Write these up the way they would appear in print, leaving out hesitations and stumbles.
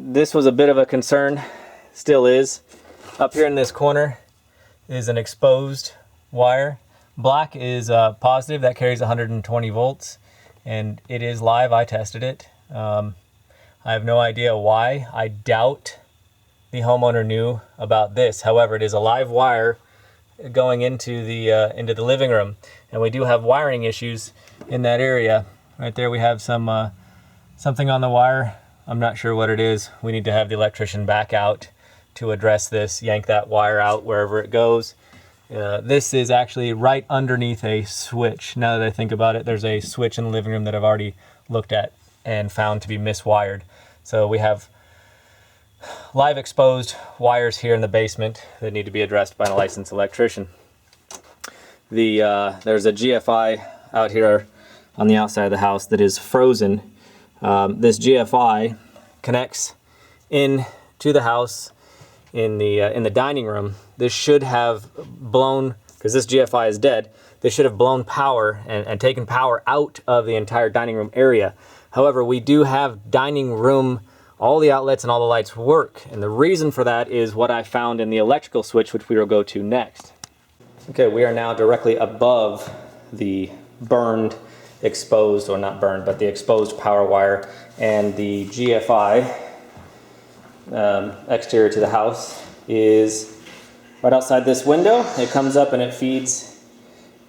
this was a bit of a concern, still is. Up here in this corner is an exposed wire. Black is positive, that carries 120 volts, and it is live. I tested it. I have no idea why. I doubt the homeowner knew about this. However, it is a live wire going into the living room, and we do have wiring issues in that area. Right there we have some something on the wire. I'm not sure what it is. We need to have the electrician back out to address this, yank that wire out wherever it goes. This is actually right underneath a switch. Now that I think about it, there's a switch in the living room that I've already looked at and found to be miswired. So we have live exposed wires here in the basement that need to be addressed by a licensed electrician. There's a GFI out here on the outside of the house that is frozen. This GFI connects in to the house in the dining room. This should have blown, because this GFI is dead, this should have blown power and taken power out of the entire dining room area. However, we do have dining room, all the outlets and all the lights work. And the reason for that is what I found in the electrical switch, which we will go to next. Okay, we are now directly above the burned, exposed, or not burned, but the exposed power wire, and the GFI exterior to the house is right outside this window. It comes up and it feeds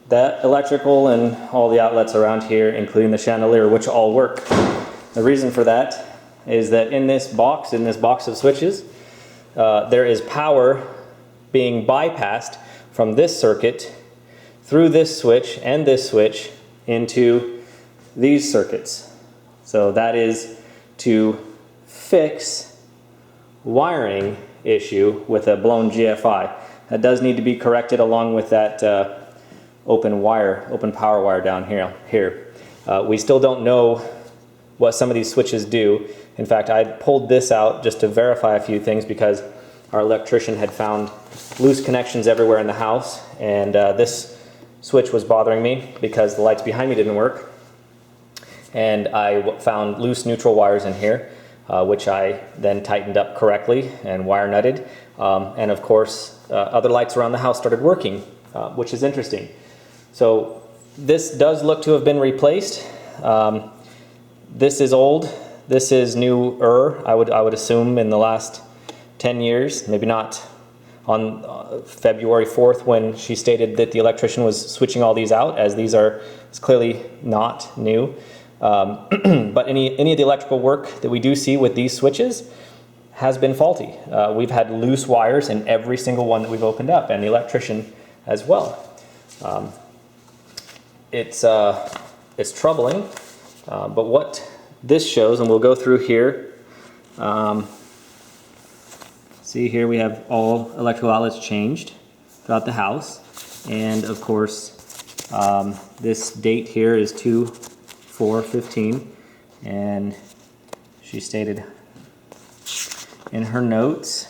that electrical and all the outlets around here, including the chandelier, which all work. The reason for that is that in this box of switches, there is power being bypassed from this circuit through this switch and this switch into these circuits. So that is to fix wiring issue with a blown GFI. That does need to be corrected along with that open power wire down here. We still don't know what some of these switches do. In fact, I pulled this out just to verify a few things because our electrician had found loose connections everywhere in the house, and this switch was bothering me because the lights behind me didn't work. And I found loose neutral wires in here, which I then tightened up correctly and wire nutted. And of course, other lights around the house started working, which is interesting. So this does look to have been replaced. This is old. This is newer, I would assume, in the last 10 years. Maybe not on February 4th when she stated that the electrician was switching all these out, as these are clearly not new. But any of the electrical work that we do see with these switches has been faulty. We've had loose wires in every single one that we've opened up, and the electrician as well. It's troubling, but what this shows, and we'll go through here. See here we have all electrical outlets changed throughout the house, and of course this date here is 2/4/15, and she stated in her notes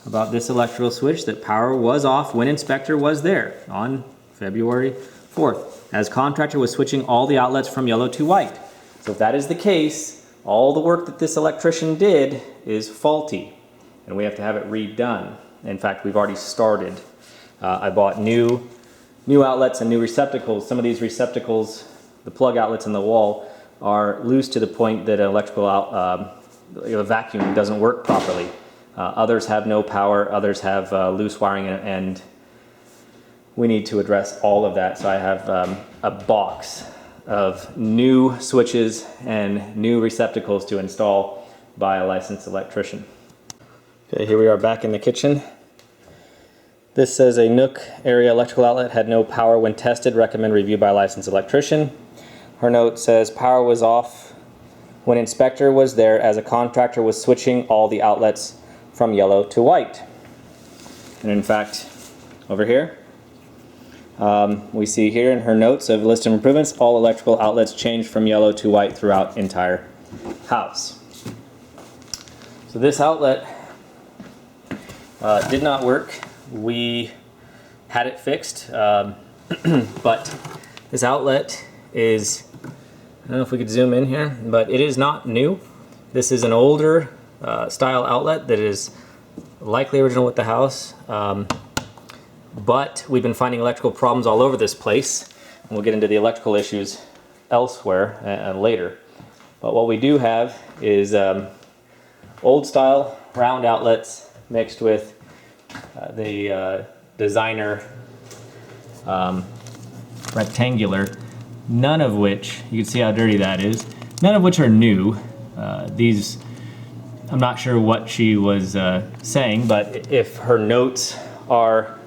about this electrical switch that power was off when inspector was there on February 4th, as contractor was switching all the outlets from yellow to white. So if that is the case, all the work that this electrician did is faulty, and we have to have it redone. In fact, we've already started. I bought new outlets and new receptacles. Some of these receptacles, the plug outlets in the wall, are loose to the point that an electrical vacuum doesn't work properly. Others have no power, others have loose wiring, and we need to address all of that. So I have a box of new switches and new receptacles to install by a licensed electrician. Okay, here we are back in the kitchen. This says a Nook area electrical outlet had no power when tested. Recommend review by a licensed electrician. Her note says power was off when inspector was there, as a contractor was switching all the outlets from yellow to white. And in fact, over here, we see here in her notes of list of improvements, all electrical outlets changed from yellow to white throughout entire house. So this outlet did not work. We had it fixed, but this outlet is, I don't know if we could zoom in here, but it is not new. This is an older style outlet that is likely original with the house, but we've been finding electrical problems all over this place, and we'll get into the electrical issues elsewhere later. But what we do have is old style round outlets mixed with the designer rectangular, none of which, you can see how dirty that is, none of which are new. These, I'm not sure what she was saying, but if her notes are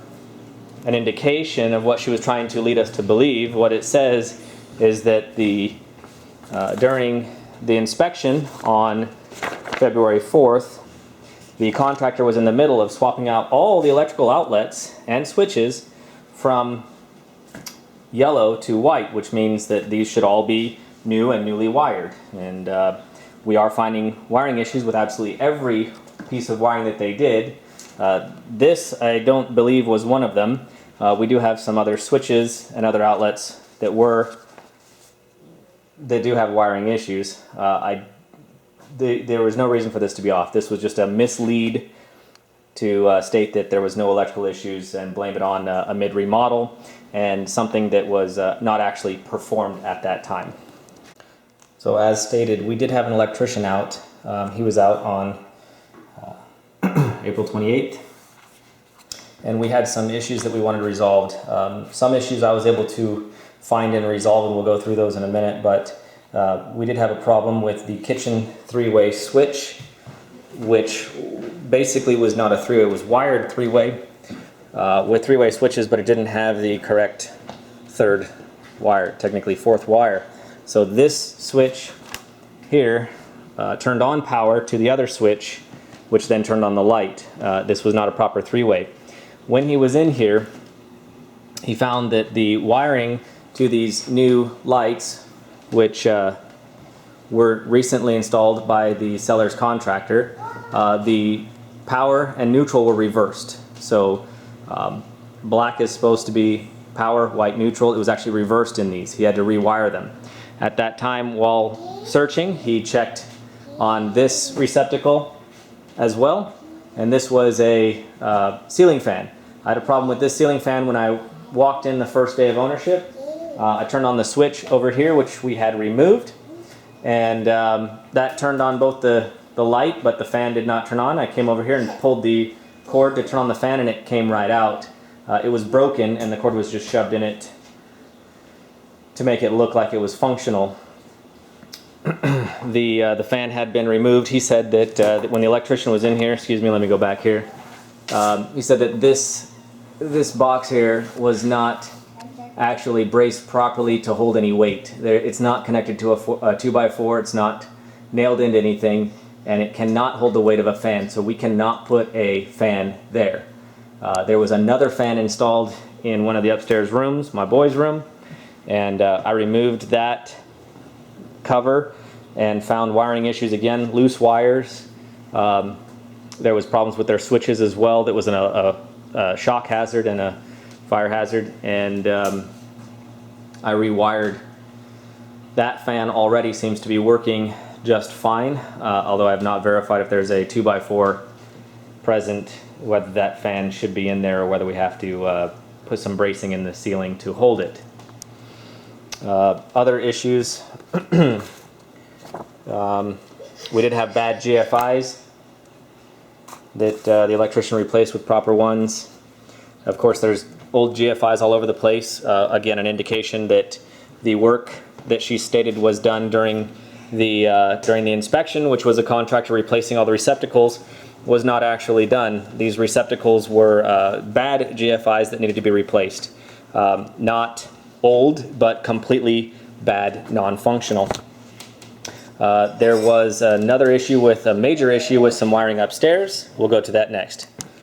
an indication of what she was trying to lead us to believe, what it says is that during the inspection on February 4th, the contractor was in the middle of swapping out all the electrical outlets and switches from yellow to white, which means that these should all be new and newly wired. And we are finding wiring issues with absolutely every piece of wiring that they did. This, I don't believe, was one of them. We do have some other switches and other outlets that do have wiring issues. There was no reason for this to be off. This was just a mislead to state that there was no electrical issues and blame it on a mid-remodel and something that was not actually performed at that time. So as stated, we did have an electrician out. He was out on April 28th, and we had some issues that we wanted resolved. Some issues I was able to find and resolve, and we'll go through those in a minute, but we did have a problem with the kitchen three-way switch, which basically was not a three-way, it was wired three-way with three-way switches, but it didn't have the correct third wire, technically fourth wire. So this switch here turned on power to the other switch, which then turned on the light. This was not a proper three-way. When he was in here, he found that the wiring to these new lights, which were recently installed by the seller's contractor, the power and neutral were reversed. So black is supposed to be power, white neutral. It was actually reversed in these. He had to rewire them. At that time, while searching, he checked on this receptacle as well, and this was a ceiling fan. I had a problem with this ceiling fan when I walked in the first day of ownership. I turned on the switch over here, which we had removed, and that turned on both the light, but the fan did not turn on. I came over here and pulled the cord to turn on the fan, and it came right out. It was broken, and the cord was just shoved in it to make it look like it was functional. The fan had been removed. He said that when the electrician was in here, excuse me, let me go back here. He said that this box here was not actually braced properly to hold any weight. It's not connected to a 2x4, it's not nailed into anything, and it cannot hold the weight of a fan, so we cannot put a fan there. There was another fan installed in one of the upstairs rooms, my boys' room, and I removed that cover and found wiring issues again, loose wires. There was problems with their switches as well. That was a shock hazard and a fire hazard, and I rewired that fan. Already seems to be working just fine, although I have not verified if there's a 2x4 present, whether that fan should be in there or whether we have to put some bracing in the ceiling to hold it. Other issues, we did have bad GFIs that the electrician replaced with proper ones. Of course, there's old GFIs all over the place. Again, an indication that the work that she stated was done during the inspection, which was a contractor replacing all the receptacles, was not actually done. These receptacles were bad GFIs that needed to be replaced. Not old, but completely bad, non-functional. There was another issue with a major issue with some wiring upstairs. We'll go to that next.